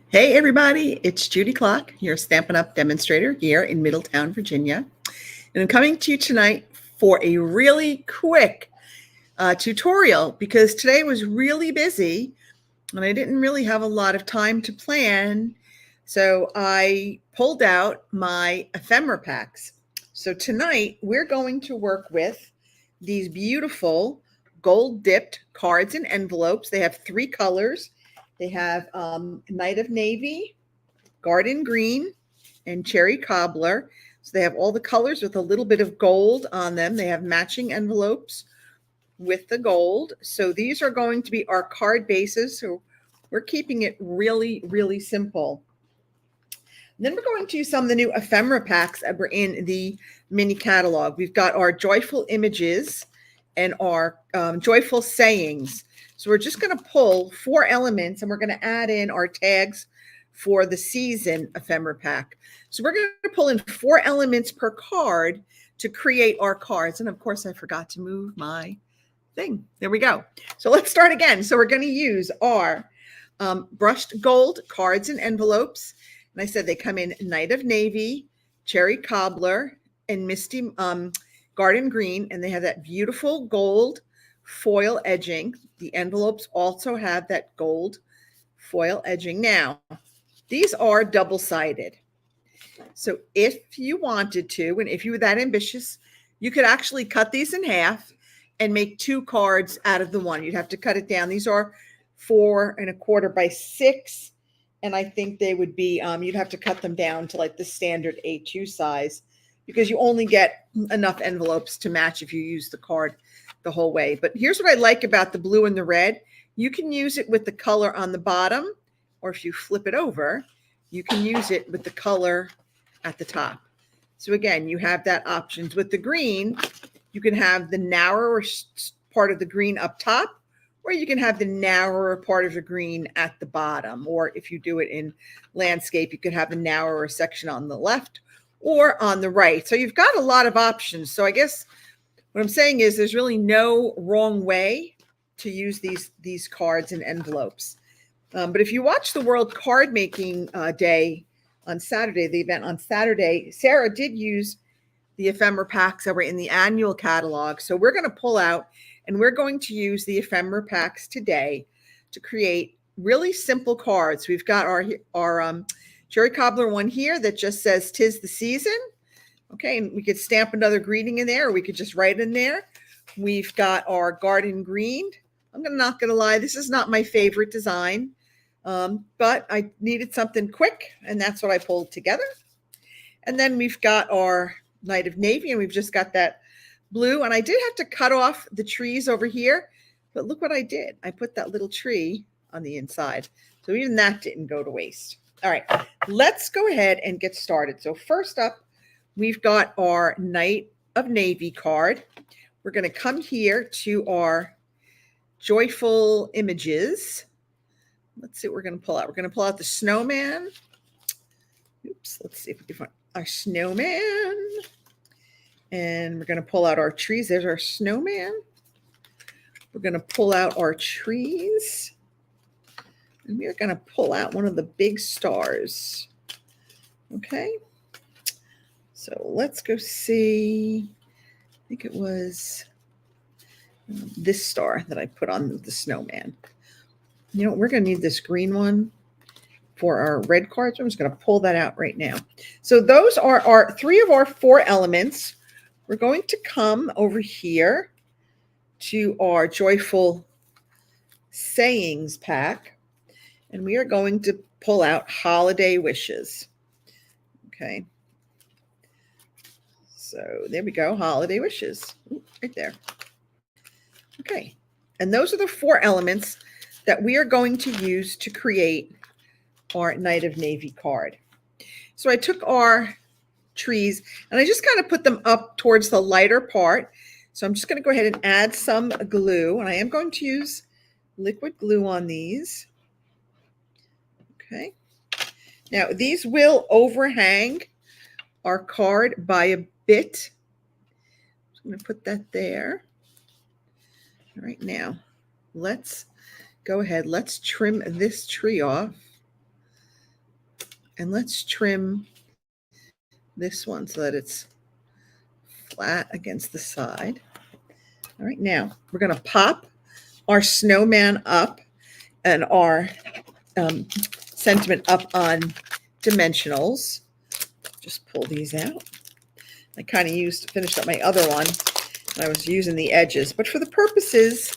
Hey everybody, it's Judy Klock, your Stampin' Up! Demonstrator here in Middletown, Virginia. And I'm coming to you tonight for a really quick tutorial because today was really busy and I didn't really have a lot of time to plan. So I pulled out my ephemera packs. So tonight we're going to work with these beautiful gold dipped cards and envelopes. They have 3 colors. They have Night of Navy, Garden Green, and Cherry Cobbler. So they have all the colors with a little bit of gold on them. They have matching envelopes with the gold. So these are going to be our card bases. So we're keeping it really, really simple. And then we're going to use some of the new ephemera packs that were in the mini catalog. We've got our joyful images and our joyful sayings. So we're just going to pull 4 elements and we're going to add in our tags for the season ephemera pack. So we're going to pull in 4 elements per card to create our cards. And of course, I forgot to move my thing. There we go. So let's start again. So we're going to use our brushed gold cards and envelopes. And I said they come in Night of Navy, Cherry Cobbler, and Misty Garden Green. And they have that beautiful gold foil edging. The envelopes also have that gold foil edging. Now, these are double-sided. So if you wanted to, and if you were that ambitious, you could actually cut these in half and make 2 cards out of the one. You'd have to cut it down. These are 4 1/4 by 6. And I think they would be, you'd have to cut them down to like the standard A2 size because you only get enough envelopes to match if you use the card the whole way. But here's what I like about the blue and the red. You can use it with the color on the bottom, or if you flip it over, you can use it with the color at the top. So again, you have that options. With the green, you can have the narrower part of the green up top, or you can have the narrower part of the green at the bottom. Or if you do it in landscape, you could have the narrower section on the left or on the right. So you've got a lot of options. So I guess what I'm saying is there's really no wrong way to use these cards and envelopes. But if you watch the World Card Making Day on Saturday, the event on Saturday, Sarah did use the ephemera packs that were in the annual catalog. So we're going to pull out and we're going to use the ephemera packs today to create really simple cards. We've got our Cherry Cobbler one here that just says "'Tis the season." Okay, and we could stamp another greeting in there, or we could just write in there. We've got our Garden Green. I'm not going to lie, this is not my favorite design, but I needed something quick, and that's what I pulled together. And then we've got our Night of Navy, and we've just got that blue. And I did have to cut off the trees over here, but look what I did. I put that little tree on the inside. So even that didn't go to waste. All right, let's go ahead and get started. So first up, we've got our Night of Navy card. We're going to come here to our joyful images. Let's see what we're going to pull out. We're going to pull out the snowman. Oops, let's see if we can find our snowman. And we're going to pull out our trees. There's our snowman. We're going to pull out our trees. And we're going to pull out one of the big stars. Okay. So let's go see. I think it was this star that I put on the snowman. You know, we're going to need this green one for our red cards. I'm just going to pull that out right now. So those are our 3 of our 4 elements. We're going to come over here to our joyful sayings pack, and we are going to pull out holiday wishes. Okay. So there we go, holiday wishes. Ooh, right there. Okay. And those are the 4 elements that we are going to use to create our Night of Navy card. So I took our trees and I just kind of put them up towards the lighter part. So I'm just going to go ahead and add some glue, and I am going to use liquid glue on these. Okay. Now these will overhang our card by a bit. I'm going to put that there. All right, now let's go ahead. Let's trim this tree off. And let's trim this one so that it's flat against the side. All right, now we're going to pop our snowman up and our sentiment up on dimensionals. Just pull these out. I kind of finished up my other one, and I was using the edges. But for the purposes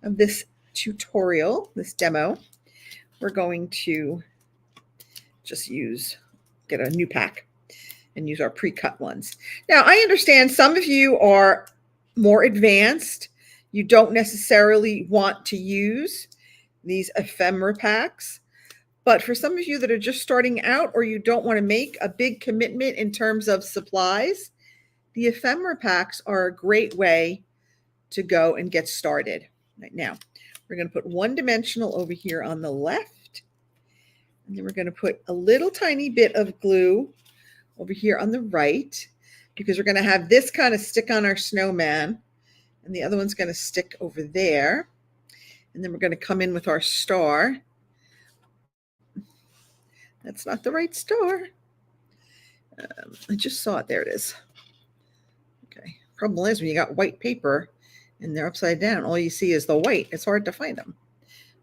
of this tutorial, this demo, we're going to just get a new pack and use our pre-cut ones. Now, I understand some of you are more advanced. You don't necessarily want to use these ephemera packs. But for some of you that are just starting out, or you don't want to make a big commitment in terms of supplies, the ephemera packs are a great way to go and get started. Right now, we're going to put one dimensional over here on the left. And then we're going to put a little tiny bit of glue over here on the right, because we're going to have this kind of stick on our snowman. And the other one's going to stick over there. And then we're going to come in with our star. That's not the right star. I just saw it. There it is. Okay. Problem is when you got white paper and they're upside down, all you see is the white. It's hard to find them.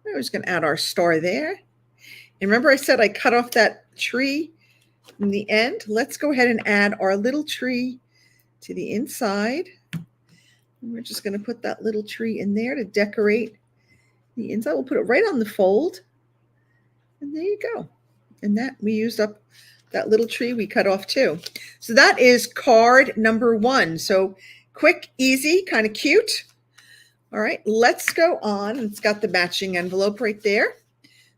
We're just going to add our star there. And remember I said I cut off that tree from the end? Let's go ahead and add our little tree to the inside. And we're just going to put that little tree in there to decorate the inside. We'll put it right on the fold. And there you go. And that we used up that little tree we cut off too. So that is card number 1. So quick, easy, kind of cute. All right, let's go on. It's got the matching envelope right there.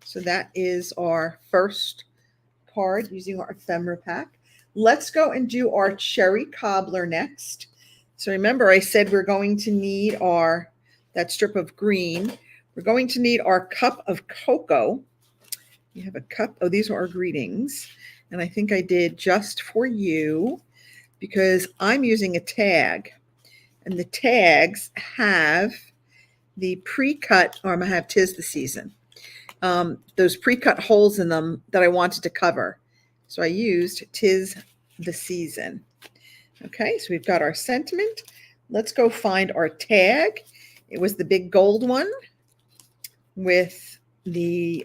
So that is our first card using our ephemera pack. Let's go and do our cherry cobbler next. So remember I said we're going to need that strip of green. We're going to need our cup of cocoa. You have a cup. Oh, these are our greetings. And I think I did just for you because I'm using a tag. And the tags have the pre-cut, or I'm going to have 'tis the season. Those pre-cut holes in them that I wanted to cover. So I used 'tis the season. Okay, so we've got our sentiment. Let's go find our tag. It was the big gold one with the...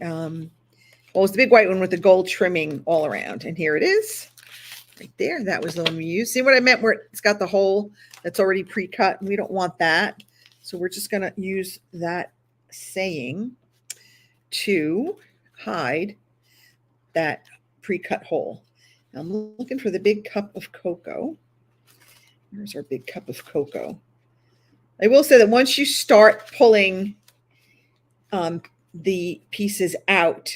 Well, it was the big white one with the gold trimming all around. And here it is. Right there. That was the one we used. See what I meant where it's got the hole that's already pre-cut? We don't want that. So we're just going to use that saying to hide that pre-cut hole. Now I'm looking for the big cup of cocoa. Here's our big cup of cocoa. I will say that once you start pulling the pieces out,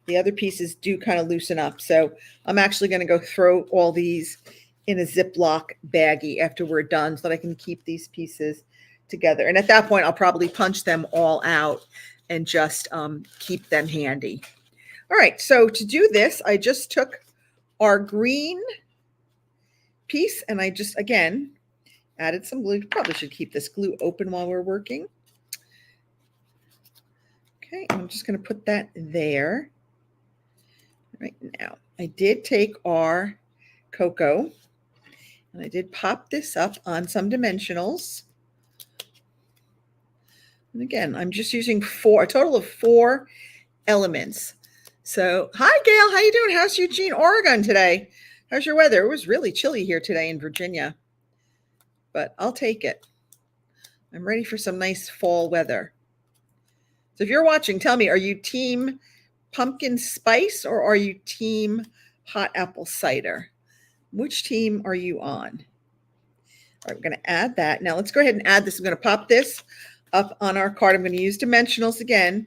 the other pieces do kind of loosen up. So I'm actually going to go throw all these in a Ziploc baggie after we're done so that I can keep these pieces together. And at that point, I'll probably punch them all out and just keep them handy. All right, so to do this, I just took our green piece and I just, again, added some glue. Probably should keep this glue open while we're working. Okay, I'm just going to put that there. Right now, I did take our cocoa and I did pop this up on some dimensionals. And again, I'm just using a total of 4 elements. So, hi Gail, how you doing? How's Eugene, Oregon today? How's your weather? It was really chilly here today in Virginia, but I'll take it. I'm ready for some nice fall weather. So if you're watching, tell me, are you team pumpkin spice or are you team hot apple cider? Which team are you on? All right, we're going to add that. Now let's go ahead and add this. I'm going to pop this up on our card. I'm going to use dimensionals again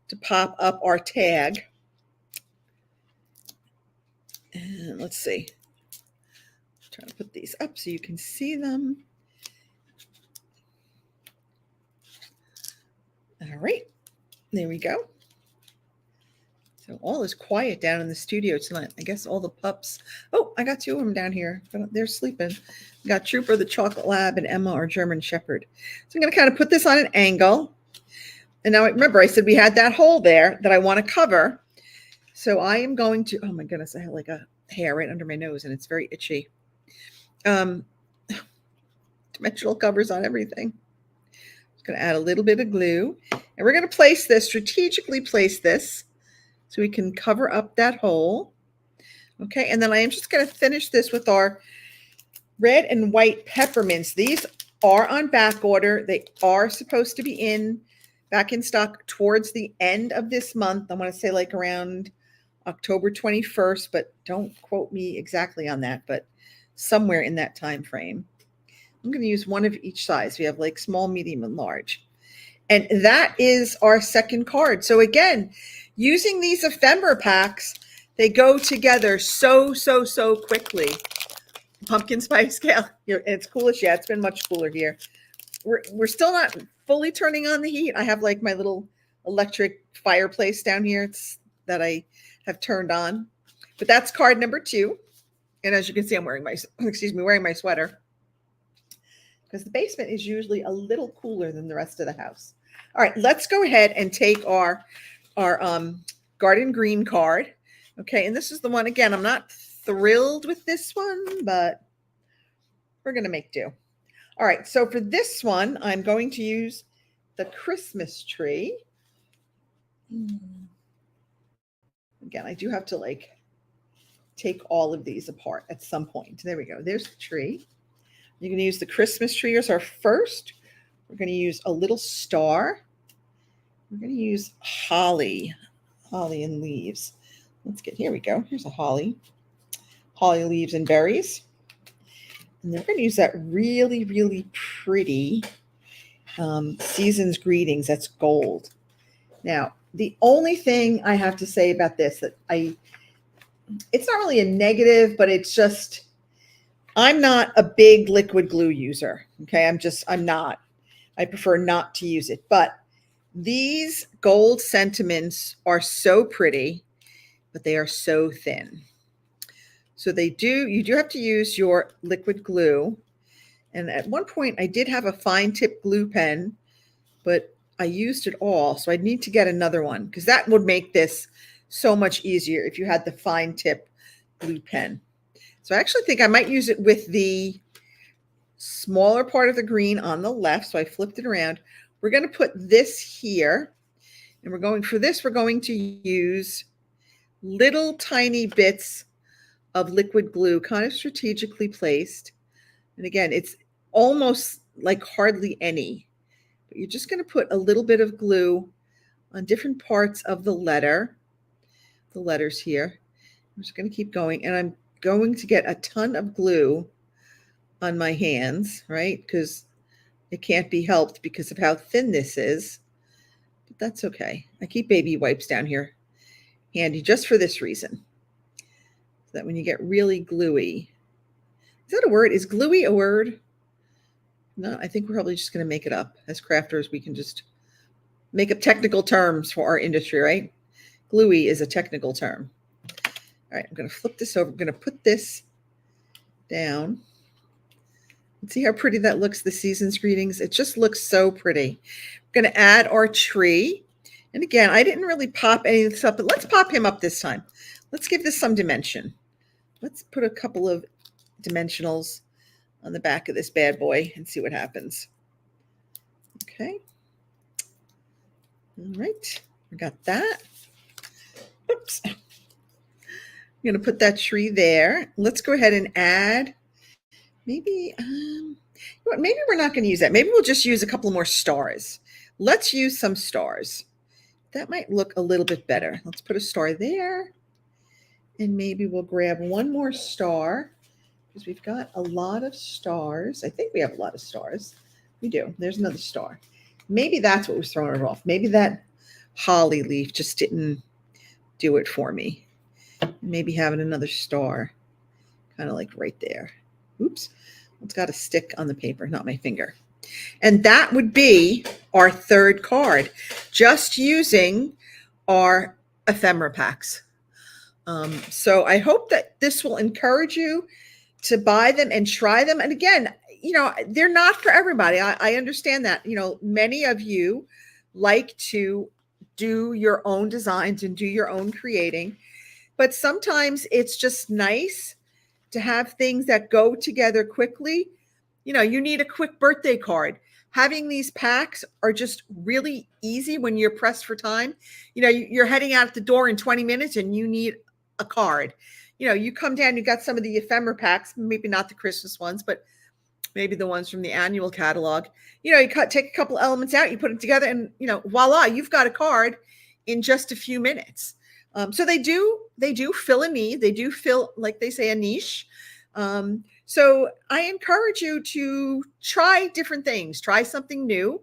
to pop up our tag. And let's see. Try to put these up so you can see them. All right, there we go. So all is quiet down in the studio tonight. I guess all the pups. Oh, I got 2 of them down here. They're sleeping. We got Trooper, the Chocolate Lab, and Emma, our German Shepherd. So I'm going to kind of put this on an angle. And now remember, I said we had that hole there that I want to cover. So I am going to, oh my goodness, I have like a hair right under my nose and it's very itchy. Dimensional covers on everything. Just going to add a little bit of glue, and we're going to place this, strategically place this so we can cover up that hole. Okay, and then I am just going to finish this with our red and white peppermints. These are on back order. They are supposed to be back in stock towards the end of this month. I want to say like around October 21st, but don't quote me exactly on that, but somewhere in that time frame. I'm going to use one of each size. We have like small, medium, and large. And that is our second card. So again, using these ephemera packs, they go together so quickly. Pumpkin spice kale. It's coolish. Yeah, it's been much cooler here. We're still not fully turning on the heat. I have like my little electric fireplace down here that I have turned on. But that's card number 2. And as you can see, I'm wearing my sweater, because the basement is usually a little cooler than the rest of the house. All right, let's go ahead and take our garden green card. Okay, and this is the one, again, I'm not thrilled with this one, but we're going to make do. All right, so for this one, I'm going to use the Christmas tree. Again, I do have to like take all of these apart at some point. There we go. There's the tree. You're going to use the Christmas tree as our first. We're going to use a little star. We're going to use holly and leaves. Here we go. Here's a holly leaves and berries. And then we're going to use that really pretty Season's Greetings. That's gold. Now, the only thing I have to say about this it's not really a negative, but it's just, I'm not a big liquid glue user. Okay. I'm not. I prefer not to use it. But these gold sentiments are so pretty, but they are so thin. So you do have to use your liquid glue. And at one point I did have a fine tip glue pen, but I used it all. So I need to get another one, because that would make this so much easier if you had the fine tip glue pen. So I actually think I might use it with the smaller part of the green on the left. So I flipped it around. We're going to put this here, and we're going to use little tiny bits of liquid glue, kind of strategically placed. And again, it's almost like hardly any, but you're just going to put a little bit of glue on different parts of the letters here. I'm just going to keep going, and I'm going to get a ton of glue on my hands, right? Because it can't be helped because of how thin this is, but that's okay. I keep baby wipes down here handy just for this reason, so that when you get really gluey, is that a word? Is gluey a word? No, I think we're probably just going to make it up. As crafters, we can just make up technical terms for our industry, right? Gluey is a technical term. All right, I'm going to flip this over. I'm going to put this down. See how pretty that looks, the Season's Greetings? It just looks so pretty. We're going to add our tree. And again, I didn't really pop any of this up, but let's pop him up this time. Let's give this some dimension. Let's put a couple of dimensionals on the back of this bad boy and see what happens. Okay. All right, we got that. Oops. I'm going to put that tree there. Let's go ahead and add, maybe we're not going to use that. Maybe we'll just use a couple more stars. Let's use some stars. That might look a little bit better. Let's put a star there. And maybe we'll grab one more star, because we've got a lot of stars. I think we have a lot of stars. We do. There's another star. Maybe that's what was throwing it off. Maybe that holly leaf just didn't do it for me. Maybe having another star kind of like right there. Oops. It's got a stick on the paper, not my finger. And that would be our third card, just using our ephemera packs. So I hope that this will encourage you to buy them and try them. And again, they're not for everybody. I understand that. Many of you like to do your own designs and do your own creating. But sometimes it's just nice to have things that go together quickly. You need a quick birthday card. Having these packs are just really easy when you're pressed for time. You're heading out the door in 20 minutes and you need a card. You come down, you got some of the ephemera packs, maybe not the Christmas ones, but maybe the ones from the annual catalog. You take a couple elements out, you put it together, and voila, you've got a card in just a few minutes. So they do fill a need. They do fill, like they say, a niche. So I encourage you to try different things, try something new,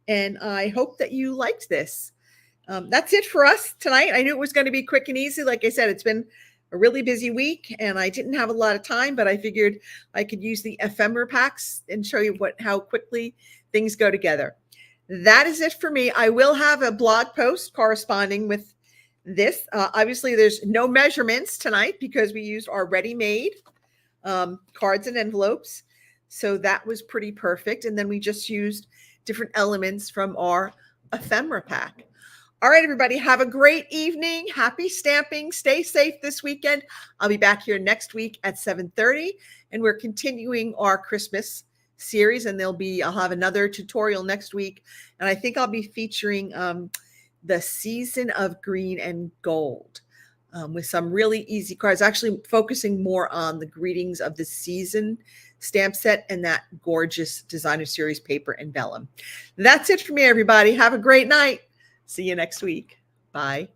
and I hope that you liked this. That's it for us tonight. I knew it was going to be quick and easy. Like I said, it's been a really busy week and I didn't have a lot of time, but I figured I could use the ephemera packs and show you how quickly things go together. That is it for me. I will have a blog post corresponding with this. Obviously, there's no measurements tonight because we used our ready-made cards and envelopes. So that was pretty perfect. And then we just used different elements from our ephemera pack. All right, everybody, have a great evening. Happy stamping. Stay safe this weekend. I'll be back here next week at 7:30, and we're continuing our Christmas series, and I'll have another tutorial next week, and I think I'll be featuring the season of green and gold with some really easy cards, actually focusing more on the greetings of the season stamp set and that gorgeous designer series paper and vellum. That's it for me, everybody. Have a great night. See you next week. Bye.